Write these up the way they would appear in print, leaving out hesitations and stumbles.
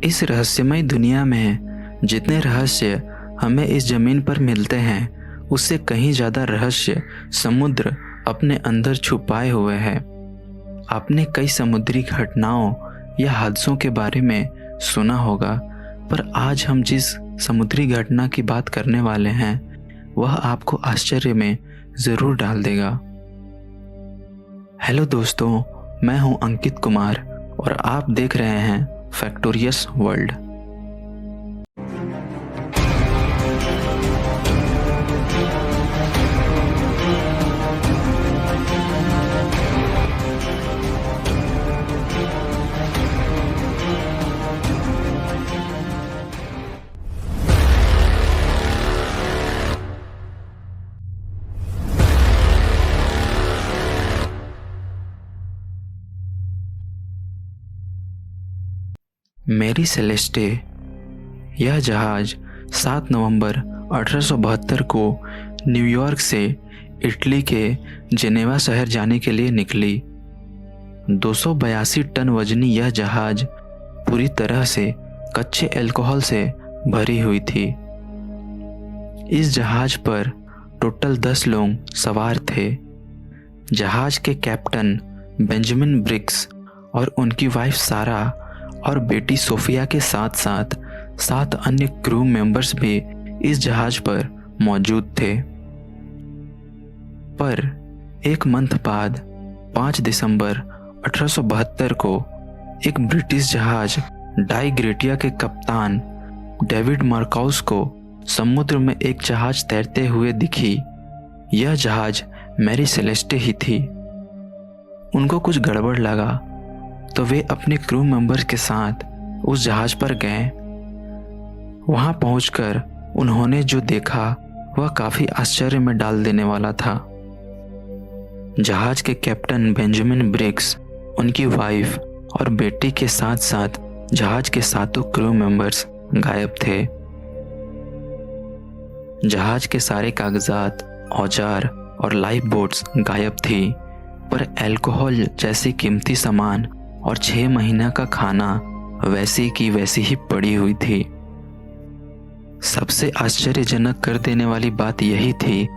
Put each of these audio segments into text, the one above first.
इस रहस्यमय दुनिया में जितने रहस्य हमें इस जमीन पर मिलते हैं, उससे कहीं ज़्यादा रहस्य समुद्र अपने अंदर छुपाए हुए है। आपने कई समुद्री घटनाओं या हादसों के बारे में सुना होगा, पर आज हम जिस समुद्री घटना की बात करने वाले हैं वह आपको आश्चर्य में ज़रूर डाल देगा। हेलो दोस्तों, मैं हूं अंकित कुमार और आप देख रहे हैं फैक्टोरियस वर्ल्ड। मेरी सेलेस्टे यह जहाज़ 7 नवंबर 1872 को न्यूयॉर्क से इटली के जेनेवा शहर जाने के लिए निकली। 282 टन वजनी यह जहाज़ पूरी तरह से कच्चे अल्कोहल से भरी हुई थी। इस जहाज़ पर टोटल 10 लोग सवार थे। जहाज़ के कैप्टन बेंजामिन ब्रिग्स और उनकी वाइफ सारा और बेटी सोफिया के साथ साथ 7 अन्य क्रू मेंबर्स भी इस जहाज पर मौजूद थे। पर एक मंथ बाद 5 दिसंबर 1872 को एक ब्रिटिश जहाज डाई ग्रेटिया के कप्तान डेविड मार्काउस को समुद्र में एक जहाज तैरते हुए दिखी। यह जहाज मैरी सेलेस्टे ही थी। उनको कुछ गड़बड़ लगा तो वे अपने क्रू मेंबर्स के साथ उस जहाज पर गए। वहां पहुंचकर उन्होंने जो देखा वह काफी आश्चर्य में डाल देने वाला था। जहाज के कैप्टन बेंजामिन ब्रिग्स, उनकी वाइफ और बेटी के साथ साथ जहाज के 7 क्रू मेंबर्स गायब थे। जहाज के सारे कागजात, औजार और लाइफ बोट्स गायब थी, पर अल्कोहल जैसी कीमती सामान और 6 महीना का खाना वैसी की वैसी ही पड़ी हुई थी। सबसे आश्चर्यजनक कर देने वाली बात यही थी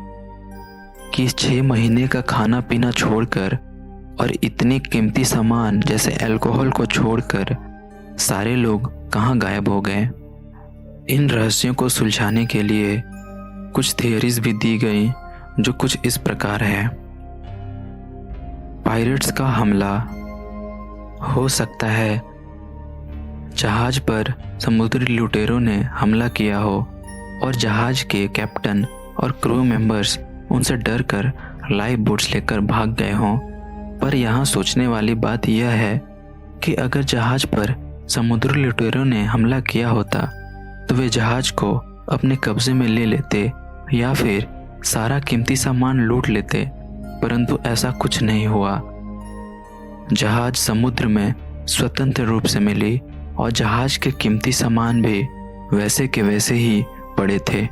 कि 6 महीने का खाना पीना छोड़कर और इतनी कीमती सामान जैसे अल्कोहल को छोड़कर सारे लोग कहाँ गायब हो गए। इन रहस्यों को सुलझाने के लिए कुछ थियरीज भी दी गई, जो कुछ इस प्रकार है। पायरेट्स का हमला हो सकता है। जहाज पर समुद्री लुटेरों ने हमला किया हो और जहाज के कैप्टन और क्रू मेंबर्स उनसे डरकर लाइफ बोट्स लेकर भाग गए हों। पर यहाँ सोचने वाली बात यह है कि अगर जहाज पर समुद्री लुटेरों ने हमला किया होता तो वे जहाज को अपने कब्जे में ले लेते या फिर सारा कीमती सामान लूट लेते, परंतु ऐसा कुछ नहीं हुआ। जहाज समुद्र में स्वतंत्र रूप से मिली और जहाज के कीमती सामान भी वैसे के वैसे ही पड़े थे।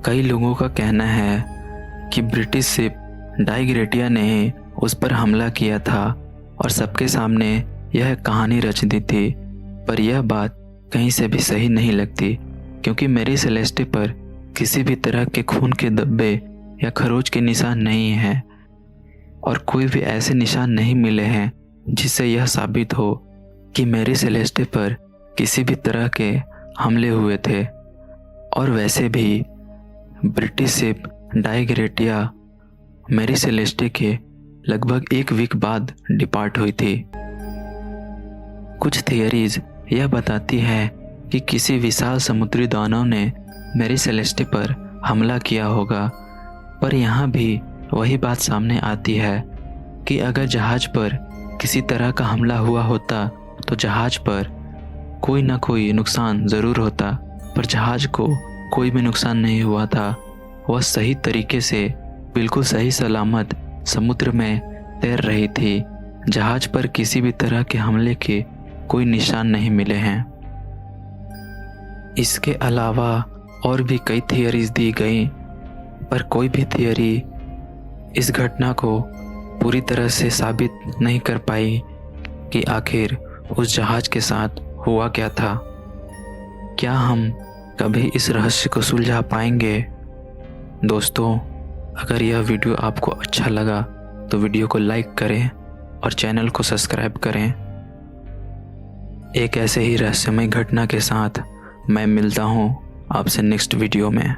कई लोगों का कहना है कि ब्रिटिश शिप डाई ग्रेटिया ने ही उस पर हमला किया था और सबके सामने यह कहानी रच दी थी, पर यह बात कहीं से भी सही नहीं लगती, क्योंकि मेरी सेलेस्टे पर किसी भी तरह के खून के धब्बे या खरोच के निशान नहीं हैं और कोई भी ऐसे निशान नहीं मिले हैं जिससे यह साबित हो कि मेरी सेलेस्टे पर किसी भी तरह के हमले हुए थे। और वैसे भी ब्रिटिश शिप डाई ग्रेटिया मेरी सेलेस्टे के लगभग 1 वीक बाद डिपार्ट हुई थी। कुछ थियरीज यह बताती है कि किसी विशाल समुद्री दानव ने मेरी सेलेस्टे पर हमला किया होगा, पर यहाँ भी वही बात सामने आती है कि अगर जहाज पर किसी तरह का हमला हुआ होता तो जहाज पर कोई ना कोई नुकसान ज़रूर होता, पर जहाज को कोई भी नुकसान नहीं हुआ था। वह सही तरीके से बिल्कुल सही सलामत समुद्र में तैर रही थी। जहाज पर किसी भी तरह के हमले के कोई निशान नहीं मिले हैं। इसके अलावा और भी कई थियरीज दी गई, पर कोई भी थियरी इस घटना को पूरी तरह से साबित नहीं कर पाई कि आखिर उस जहाज के साथ हुआ क्या था? क्या हम कभी इस रहस्य को सुलझा पाएंगे? दोस्तों, अगर यह वीडियो आपको अच्छा लगा तो वीडियो को लाइक करें और चैनल को सब्सक्राइब करें। एक ऐसे ही रहस्यमय घटना के साथ मैं मिलता हूँ आपसे नेक्स्ट वीडियो में।